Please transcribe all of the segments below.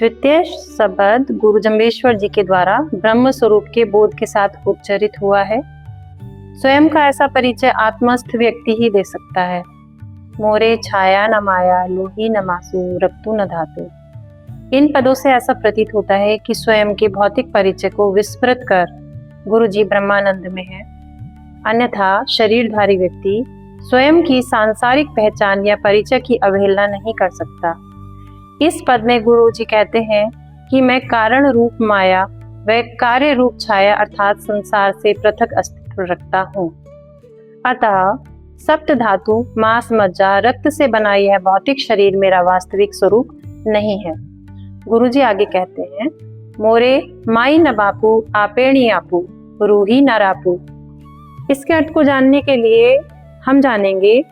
द्वितीय शब्द गुरु जम्बेश्वर जी के द्वारा ब्रह्म स्वरूप के बोध के साथ उच्चारित हुआ है। स्वयं का ऐसा परिचय आत्मस्थ व्यक्ति ही दे सकता है। मोरे छाया न माया, लोही न मासु, रक्तु न धातु। इन पदों से ऐसा प्रतीत होता है कि स्वयं के भौतिक परिचय को विस्मृत कर गुरु जी ब्रह्मानंद में है। अन्यथा शरीरधारी व्यक्ति स्वयं की सांसारिक पहचान या परिचय की अवहेलना नहीं कर सकता। इस पद में गुरु जी कहते हैं कि मैं कारण रूप माया व कार्य रूप छाया अर्थात संसार से पृथक अस्तित्व रखता हूँ। अतः सप्त धातु, मांस, मज्जा, रक्त से बना यह भौतिक शरीर मेरा वास्तविक स्वरूप नहीं है। गुरु जी आगे कहते हैं, मोरे माई न बापू, आपेणी आपू, रूही न रापू। इसके अर्थ को जानने के लिए हम जानेंगे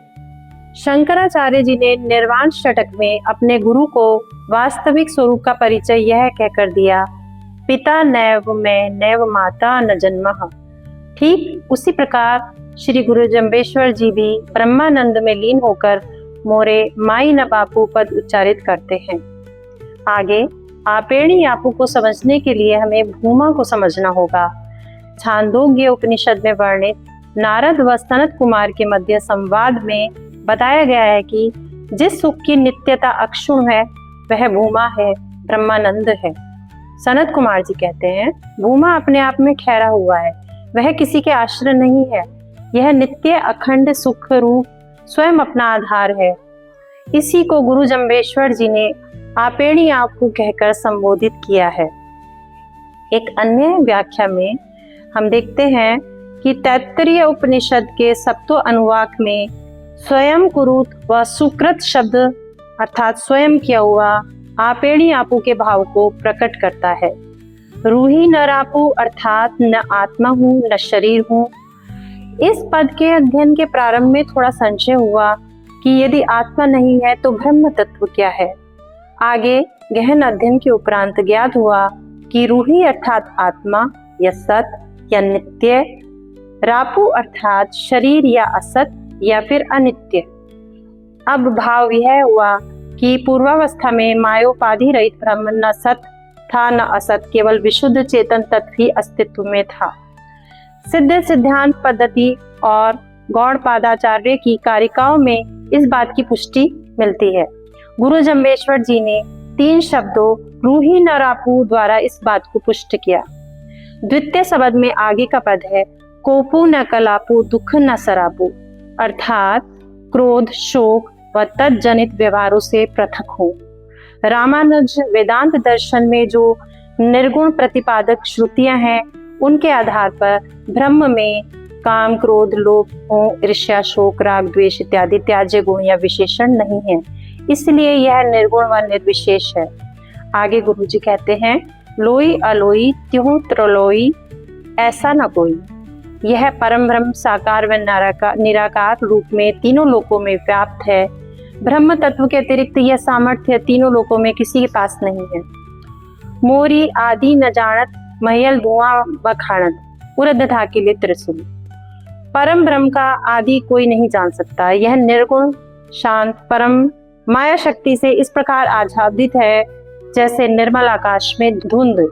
शंकराचार्य जी ने निर्वाण षटक में अपने गुरु को वास्तविक स्वरूप का परिचय यह कहकर दिया, पिता नैव मैं नैव माता न जन्मः। ठीक उसी प्रकार श्री गुरु जम्बेश्वर जी भी ब्रह्मानंद में लीन होकर मोरे माई न बापू पद उच्चारित करते हैं। आगे आपेणी आपू को समझने के लिए हमें भूमा को समझना होगा। छांदोग्य उपनिषद में वर्णित नारद व सनत कुमार के मध्य संवाद में बताया गया है कि जिस सुख की नित्यता अक्षुण है वह भूमा है, ब्रह्मानंद है। सनत कुमार जी कहते हैं, भूमा अपने आप में ठहरा हुआ है, वह किसी के आश्रय नहीं है। यह नित्य अखंड सुख रूप स्वयं अपना आधार है। इसी को गुरु जम्बेश्वर जी ने आपेणी आपू कहकर संबोधित किया है। एक अन्य व्याख्या में हम देखते हैं कि तैत्तरीय उपनिषद के सप्तो अनुवाक में स्वयं कुरुत व सुकृत शब्द अर्थात स्वयं किया हुआ आपेणी आपू के भाव को प्रकट करता है। रूही न रापू अर्थात न आत्मा हूँ न शरीर हूँ। इस पद के अध्ययन के प्रारंभ में थोड़ा संशय हुआ कि यदि आत्मा नहीं है तो ब्रह्म तत्व क्या है। आगे गहन अध्ययन के उपरांत ज्ञात हुआ कि रूही अर्थात आत्मा या सत या नित्य, रापू अर्थात शरीर या असत या फिर अनित्य। अब भाव यह हुआ कि पूर्वावस्था में मायोपाधि रहित ब्रह्म न सत था न असत, केवल विशुद्ध चेतन तत्व ही अस्तित्व में था। सिद्ध सिद्धांत पद्धति और गौड़पादाचार्य की कारिकाओं में इस बात की पुष्टि मिलती है। गुरु जम्बेश्वर जी ने 3 शब्दों रूही न रापू द्वारा इस बात को पुष्ट किया। द्वितीय शब्द में आगे का पद है, कोपू न कलापू, दुख न सरापू, अर्थात क्रोध, शोक व तत्जनित व्यवहारों से पृथक हो। रामानुज वेदांत दर्शन में जो निर्गुण प्रतिपादक श्रुतियां हैं उनके आधार पर ब्रह्म में काम, क्रोध, लोभ, ईर्ष्या, शोक, राग, द्वेष इत्यादि त्याज्य गुण या विशेषण नहीं है, इसलिए यह निर्गुण व निर्विशेष है। आगे गुरु जी कहते हैं, लोई अलोई त्यों त्रलोई ऐसा न कोई। यह परम ब्रह्म साकार व निराकार रूप में तीनों लोकों में व्याप्त है। ब्रह्म तत्व के अतिरिक्त यह सामर्थ्य तीनों लोकों में किसी के पास नहीं है। मोरी आदि न जानत, महियल धुआं बखाणत, उरद ढाकिले त्रिशूल। परम ब्रह्म का आदि कोई नहीं जान सकता। यह निर्गुण शांत परम माया शक्ति से इस प्रकार आच्छादित है जैसे निर्मल आकाश में धुंध।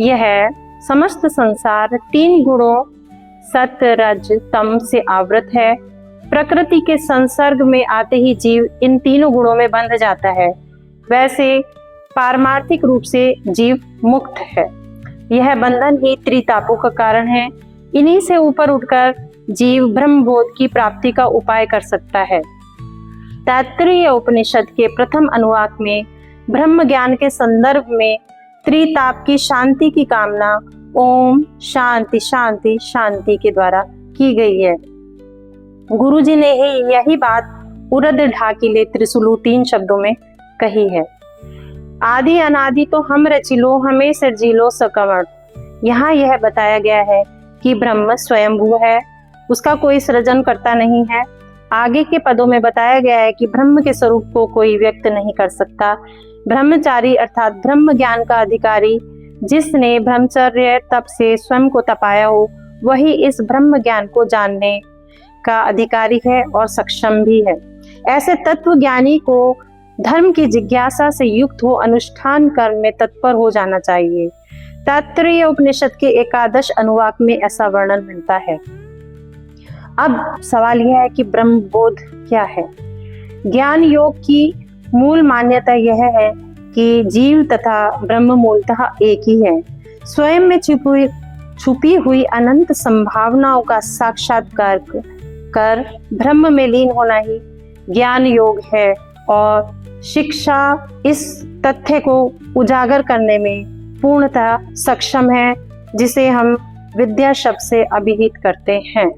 यह समस्त संसार 3 गुणों सत, रज, तम से आवृत है। प्रकृति के संसर्ग में आते ही जीव इन तीनों गुणों में बंध जाता है। वैसे पारमार्थिक रूप से जीव मुक्त है। यह बंधन ही त्रितापों का कारण है। इन्हीं से ऊपर उठकर जीव ब्रह्म बोध की प्राप्ति का उपाय कर सकता है। तैत्तरीय उपनिषद के प्रथम अनुवाक में ब्रह्म ज्ञान के संदर्भ में त्रिताप की शांति की कामना ओम शांति शांति शांति के द्वारा की गई है। गुरु जी ने ही यही बात उरद ढाकिले त्रिशूलु 3 शब्दों में कही है। आदि अनादि तो हम रचिलो, हमें सृजिलो सकवण। यहाँ यह बताया गया है कि ब्रह्म स्वयंभू है, उसका कोई सृजन करता नहीं है। आगे के पदों में बताया गया है कि ब्रह्म के स्वरूप को कोई व्यक्त नहीं कर सकता। ब्रह्मचारी अर्थात ब्रह्म ज्ञान का अधिकारी, जिसने ब्रह्मचर्य तप से स्वयं को तपाया हो, वही इस ब्रह्म ज्ञान को जानने का अधिकारी है और सक्षम भी है। ऐसे तत्व ज्ञानी को धर्म की जिज्ञासा से युक्त हो अनुष्ठान कर्म में तत्पर हो जाना चाहिए। तैत्तिरीय उपनिषद के एकादश अनुवाक में ऐसा वर्णन मिलता है। अब सवाल यह है कि ब्रह्म बोध क्या है। ज्ञान योग की मूल मान्यता यह है कि जीव तथा ब्रह्म मूलतः एक ही है। स्वयं में छुपी हुई अनंत संभावनाओं का साक्षात्कार कर ब्रह्म में लीन होना ही ज्ञान योग है, और शिक्षा इस तथ्य को उजागर करने में पूर्णतः सक्षम है, जिसे हम विद्या शब्द से अभिहित करते हैं।